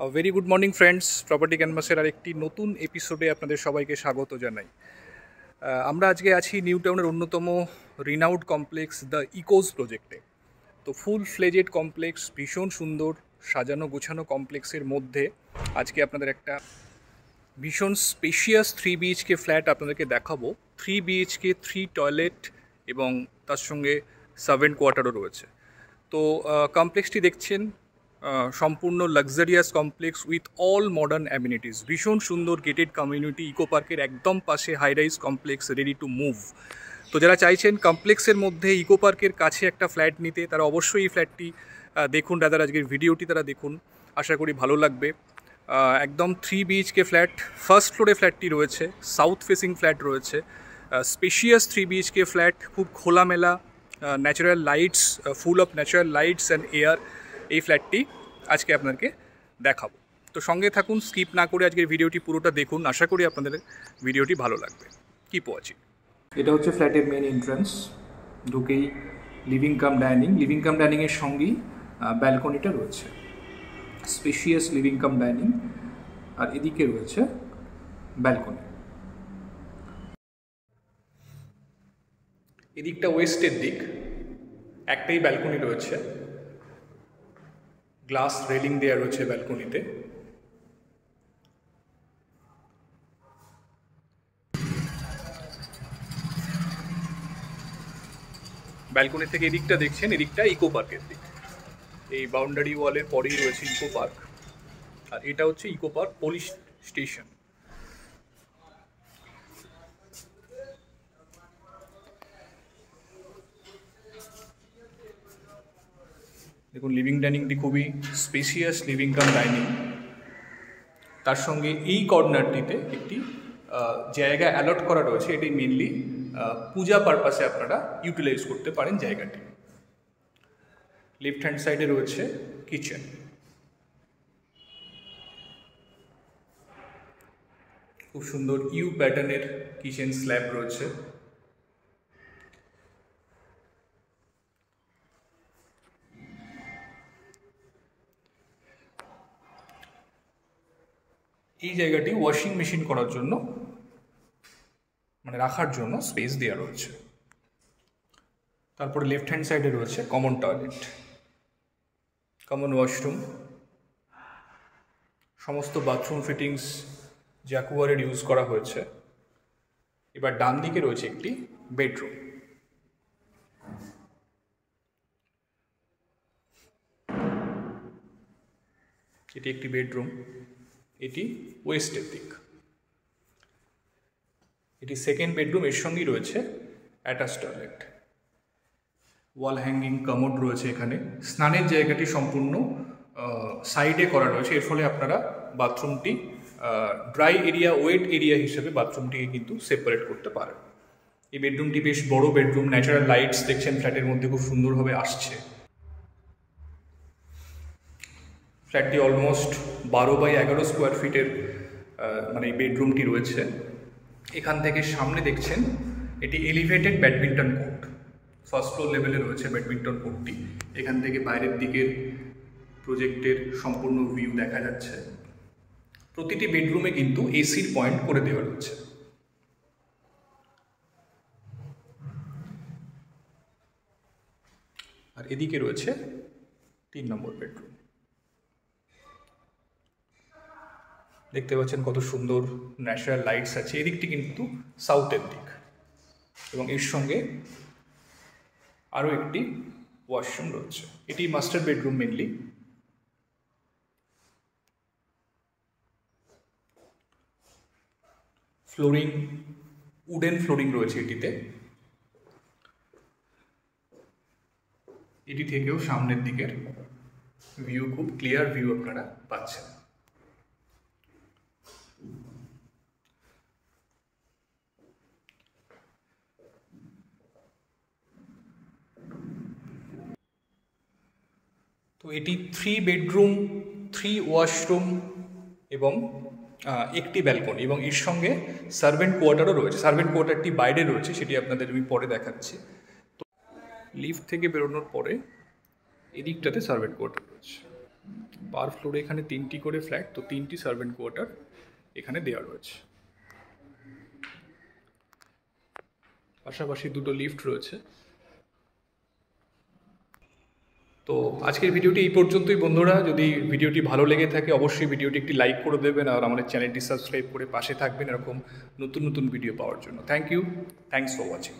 Very good morning friends, property ক্যানভাসের আরেকটি নতুন এপিসোডে আপনাদের সবাইকে স্বাগত জানাই। আমরা আজকে আছি নিউ টাউনের অন্যতম রিনাউড কমপ্লেক্স দ্য ইকোজ প্রজেক্টে। তো ফুল ফ্লেজেড কমপ্লেক্স, ভীষণ সুন্দর সাজানো গোছানো কমপ্লেক্সের মধ্যে আজকে আপনাদের একটা ভীষণ স্পেশিয়াস 3 BHK ফ্ল্যাট আপনাদেরকে দেখাবো। 3 BHK, 3 টয়লেট এবং তার সঙ্গে সার্ভেন্ট কোয়ার্টারও রয়েছে। তো কমপ্লেক্সটি দেখছেন সম্পূর্ণ luxurious complex with all modern amenities. ভীষণ সুন্দর গেটেড কমিউনিটি, ইকো পার্কের একদম পাশে high rise complex, ready to move. তো যারা চাইছেন কমপ্লেক্সের মধ্যে ইকো পার্কের কাছে একটা ফ্ল্যাট নিতে, তারা অবশ্যই এই ফ্ল্যাটটি দেখুন, রাদার আজকের ভিডিওটি তারা দেখুন, আশা করি ভালো লাগবে। একদম 3 BHK ফ্ল্যাট, ফার্স্ট ফ্লোরে ফ্ল্যাটটি রয়েছে, সাউথ ফেসিং ফ্ল্যাট রয়েছে, স্পেশিয়াস 3 BHK ফ্ল্যাট, খুব খোলামেলা, natural lights, full of natural lights and air. এই ফ্ল্যাটটি আজকে আপনাদেরকে দেখাবো। তো সঙ্গে থাকুন, স্কিপ না করে আজকের ভিডিওটি পুরোটা দেখুন, আশা করি আপনাদের ভিডিওটি ভালো লাগবে। Keep watching. এটা হচ্ছে ফ্ল্যাটের মেন এন্ট্রান্স। ঢুকেই লিভিং কাম ডাইনিংয়ের সঙ্গেই ব্যালকনিটা রয়েছে, স্পেশিয়াস লিভিং কাম ডাইনিং। আর এদিকে রয়েছে ব্যালকনি। এদিকটা ওয়েস্টের দিক, একটাই ব্যালকনি রয়েছে, গ্লাস রেলিং দেওয়া রয়েছে ব্যালকনিতে। ব্যালকনি থেকে এদিকটা দেখছেন, এদিকটা ইকো পার্কের দিক। এই বাউন্ডারি ওয়ালের পরেই রয়েছে ইকো পার্ক, আর এটা হচ্ছে ইকো পার্ক পুলিশ স্টেশন। দেখুন, লিভিং ডাইনিংটি খুবই স্পেশিয়াস লিভিং কাম ডাইনিং। তার সঙ্গে এই কর্নারটিতে একটি জায়গা অ্যালট করা রয়েছে, এটি মেনলি পূজা পারপাসে আপনারা ইউটিলাইজ করতে পারেন জায়গাটি। লেফট হ্যান্ড সাইডে রয়েছে কিচেন। খুব সুন্দর ইউ প্যাটার্নের কিচেন স্ল্যাব রয়েছে। এই জায়গাটি ওয়াশিং মেশিন করার জন্য, মানে রাখার জন্য স্পেস দেওয়া রয়েছে। তারপরে লেফট হ্যান্ড সাইডে রয়েছে কমন টয়লেট, কমন ওয়াশরুম, সমস্ত বাথরুম ফিটিংস জ্যাকুয়ারের ইউজ করা হয়েছে। এবার ডান দিকে রয়েছে একটি বেডরুম। এটি একটি বেডরুম, এটি ওয়েস্টের দিক। এটি সেকেন্ড বেডরুম, এর সঙ্গেই রয়েছে অ্যাটাচ টয়লেট, ওয়াল হ্যাঙ্গিং কামোড রয়েছে এখানে। স্নানের জায়গাটি সম্পূর্ণ সাইডে করা রয়েছে, এর ফলে আপনারা বাথরুমটি ড্রাই এরিয়া, ওয়েট এরিয়া হিসেবে বাথরুমটিকে কিন্তু সেপারেট করতে পারেন। এই বেডরুমটি বেশ বড় বেডরুম, ন্যাচারাল লাইটস দেখছেন ফ্ল্যাটের মধ্যে খুব সুন্দরভাবে আসছে। ফ্ল্যাটটি অলমোস্ট 12x11 স্কোয়ার ফিটের মানে এই বেডরুমটি রয়েছে। এখান থেকে সামনে দেখছেন এটি elevated badminton court, first floor লেভেলে রয়েছে ব্যাডমিন্টন কোর্টটি। এখান থেকে বাইরের দিকের প্রজেক্টের সম্পূর্ণ ভিউ দেখা যাচ্ছে। প্রতিটি বেডরুমে কিন্তু এসির পয়েন্ট করে দেওয়া রয়েছে। আর এদিকে রয়েছে 3 নম্বর বেডরুম। দেখতে পাচ্ছেন কত সুন্দর ন্যাচারাল লাইটস আছে। এদিকটি কিন্তু সাউথের দিক, এবং এর সঙ্গে আরও একটি ওয়াশরুম রয়েছে। এটি master bedroom mainly. Flooring, wooden flooring রয়েছে এটিতে। এটি থেকেও সামনের দিকের ভিউ, খুব ক্লিয়ার ভিউ আপনারা পাচ্ছেন। তো এটি 3 বেডরুম, 3 ওয়াশরুম এবং একটি ব্যালকনি, এবং এর সঙ্গে সার্ভেন্ট কোয়ার্টারও রয়েছে। সার্ভেন্ট কোয়ার্টারটি বাইরে রয়েছে, সেটি আপনাদের আমি পরে দেখাচ্ছি। তো লিফট থেকে বেরোনোর পরে এদিকটাতে সার্ভেন্ট কোয়ার্টার রয়েছে। পার ফ্লোরে এখানে 3টি করে ফ্ল্যাট, তো 3টি সার্ভেন্ট কোয়ার্টার এখানে দেওয়া রয়েছে। পাশাপাশি 2টো লিফট রয়েছে। তো আজকের ভিডিওটি এই পর্যন্তই বন্ধুরা। যদি ভিডিওটি ভালো লেগে থাকে অবশ্যই ভিডিওটি একটি লাইক করে দেবেন আর আমাদের চ্যানেলটি সাবস্ক্রাইব করে পাশে থাকবেন এরকম নতুন নতুন ভিডিও পাওয়ার জন্য। Thank you, thanks for watching.